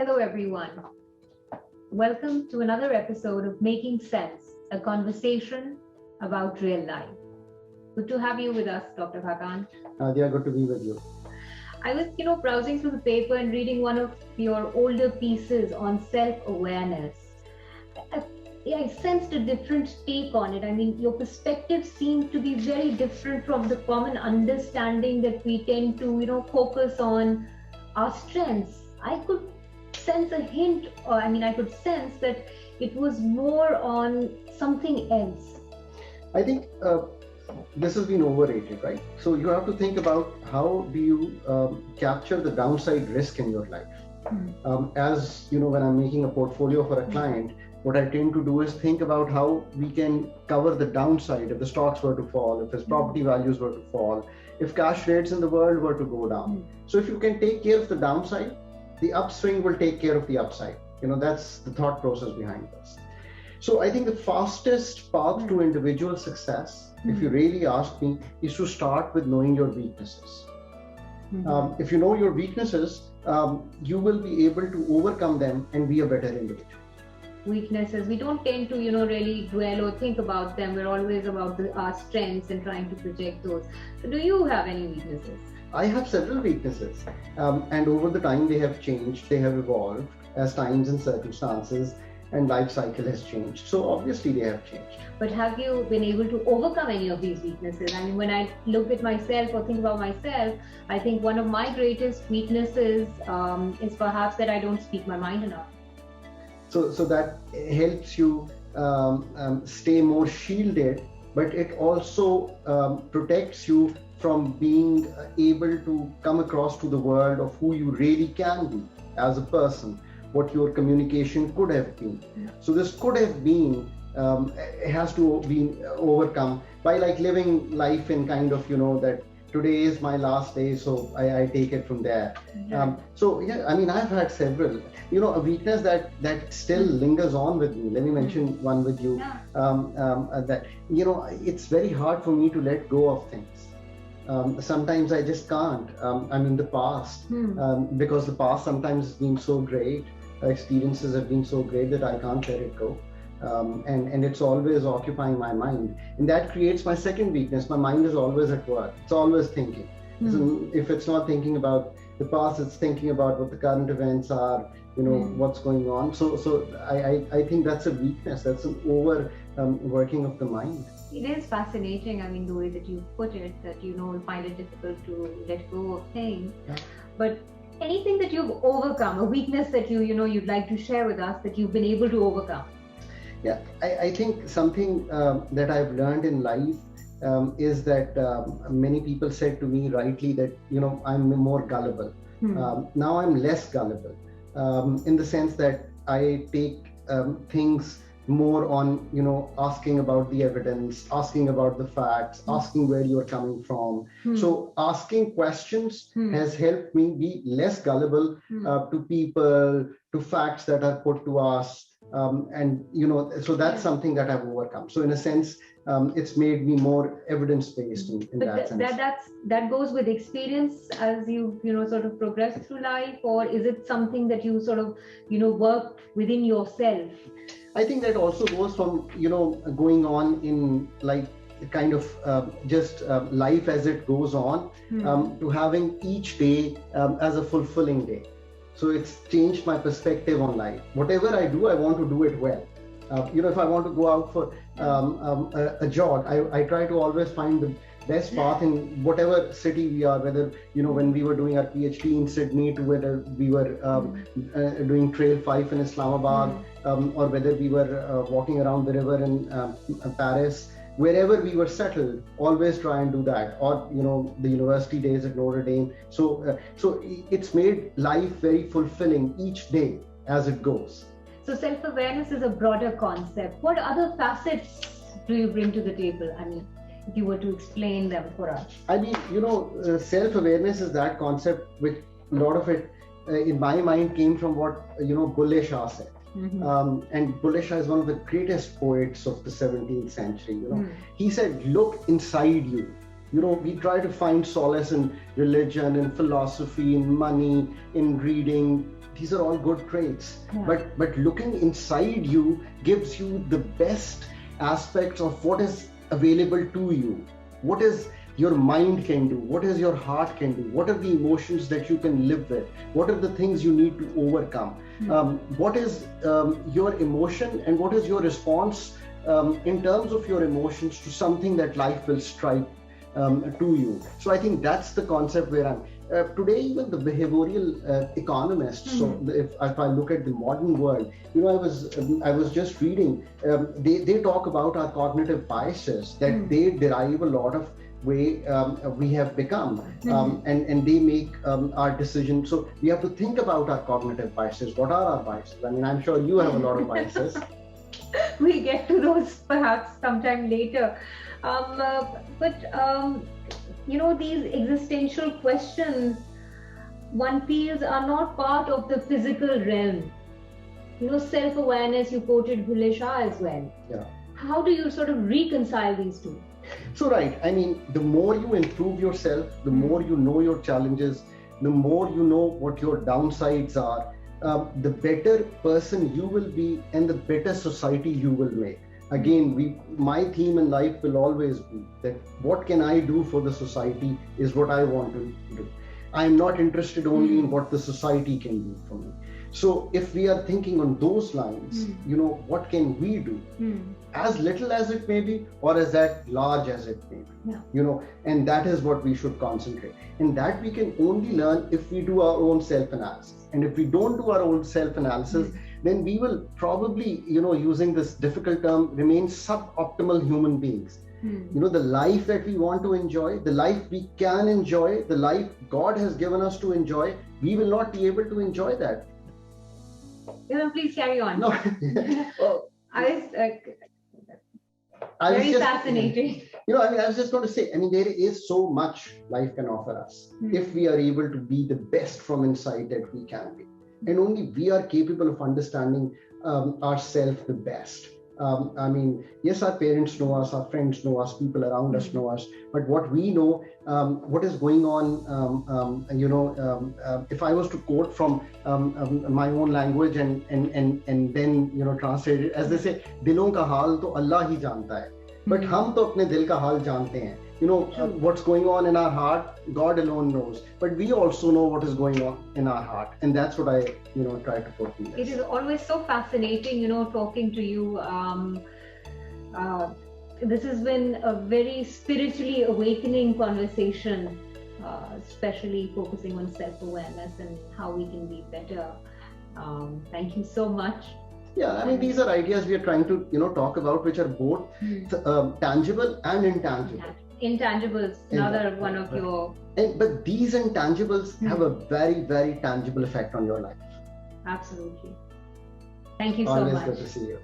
Hello, everyone. Welcome to another episode of Making Sense, a conversation about real life. Good to have you with us, Dr. Bhakant. Nadia, good to be with you. I was, browsing through the paper and reading one of your older pieces on self-awareness. I sensed a different take on it. I mean, your perspective seemed to be very different from the common understanding that we tend to, focus on our strengths. I could sense a hint, I could sense that it was more on something else. I think this has been overrated, right? So you have to think about how do you capture the downside risk in your life. As you know, when I'm making a portfolio for a client, what I tend to do is think about how we can cover the downside if the stocks were to fall, if his property values were to fall, if cash rates in the world were to go down. So if you can take care of the downside, the upswing will take care of the upside. That's the thought process behind this. So I think the fastest path to individual success, if you really ask me, is to start with knowing your weaknesses. If you know your weaknesses, you will be able to overcome them and be a better individual. Weaknesses, we don't tend to really dwell or think about them. We're always about our strengths and trying to project those. So do you have any weaknesses? I have several weaknesses, and over the time they have changed, they have evolved as times and circumstances and life cycle has changed. So obviously they have changed. But have you been able to overcome any of these weaknesses? I mean, when I look at myself or think about myself, I think one of my greatest weaknesses is perhaps that I don't speak my mind enough. So that helps you stay more shielded, but it also protects you from being able to come across to the world of who you really can be as a person, what your communication could have been. So this could have been, has to be overcome by living life in kind of, that today is my last day, so I take it from there. I've had several. A weakness that still lingers on with me. Let me mention one with you. That it's very hard for me to let go of things. Sometimes I just can't. The past, because the past sometimes has been so great. Experiences have been so great that I can't let it go. And it's always occupying my mind, and that creates my second weakness. My mind is always at work. It's always thinking. So if it's not thinking about the past, it's thinking about what the current events are, what's going on. So I think that's a weakness. That's an over working of the mind. It is fascinating, the way that you put it, that find it difficult to let go of things. But anything that you've overcome, a weakness that you'd like to share with us that you've been able to overcome? Yeah, I think something that I've learned in life is that many people said to me rightly that, I'm more gullible. Now I'm less gullible in the sense that I take things more on, asking about the evidence, asking about the facts, asking where you're coming from. So asking questions has helped me be less gullible to people, to facts that are put to us. So that's something that I've overcome. So in a sense, it's made me more evidence-based in that sense. That goes with experience as you sort of progress through life, or is it something that you sort of work within yourself? I think that also goes from going on in kind of just life as it goes on to having each day as a fulfilling day. So it's changed my perspective on life. Whatever I do, I want to do it well. If I want to go out for a jog, I try to always find the best path in whatever city we are, whether, when we were doing our PhD in Sydney, to whether we were doing Trail 5 in Islamabad, or whether we were walking around the river in Paris. Wherever we were settled, always try and do that, or the university days at Notre Dame. So it's made life very fulfilling each day as it goes. So self-awareness is a broader concept. What other facets do you bring to the table? If you were to explain them for us. Self-awareness is that concept which a lot of it, in my mind, came from what Bulleh Shah said. And Bulleh Shah is one of the greatest poets of the 17th century. He said, look inside you. We try to find solace in religion, in philosophy, in money, in reading, these are all good traits. Yeah. But looking inside you gives you the best aspects of what is available to you. What is your mind can do, what is your heart can do, what are the emotions that you can live with, what are the things you need to overcome, what is your emotion and what is your response in terms of your emotions to something that life will strike to you. So I think that's the concept where I'm today. Even the behavioral economists, so if I look at the modern world, I was just reading, they talk about our cognitive biases, that they derive a lot of way we have become, and they make our decision. So we have to think about our cognitive biases. What are our biases? I mean, I'm sure you have a lot of biases. We'll get to those perhaps sometime later. These existential questions, one feels, are not part of the physical realm. Self-awareness, you quoted Bhule Shah as well. Yeah. How do you sort of reconcile these two? So, right, I mean, the more you improve yourself, the more you know your challenges, the more you know what your downsides are, the better person you will be and the better society you will make. Again, my theme in life will always be that what can I do for the society is what I want to do. I'm not interested only in what the society can do for me. So if we are thinking on those lines, what can we do? As little as it may be, or as that large as it may be, and that is what we should concentrate. And that we can only learn if we do our own self-analysis. And if we don't do our own self-analysis, then we will probably, using this difficult term, remain suboptimal human beings. The life that we want to enjoy, the life we can enjoy, the life God has given us to enjoy, we will not be able to enjoy that. Please carry on. No. Very fascinating. I was just going to say, there is so much life can offer us if we are able to be the best from inside that we can be. And only we are capable of understanding ourselves the best. Yes, our parents know us, our friends know us, people around us know us, but what we know, what is going on, if I was to quote from my own language and then translate it, as they say, dilon ka haal to Allah hi janta hai, but hum to apne dil ka haal jante hain. What's going on in our heart, God alone knows. But we also know what is going on in our heart. And that's what I, try to put in this. It is always so fascinating, talking to you. This has been a very spiritually awakening conversation, especially focusing on self-awareness and how we can be better. Thank you so much. Yeah, these are ideas we are trying to, talk about, which are both tangible and intangible. Intangibles, another one of your... But these intangibles have a very, very tangible effect on your life. Absolutely. Thank you so much. much. Always good to see you.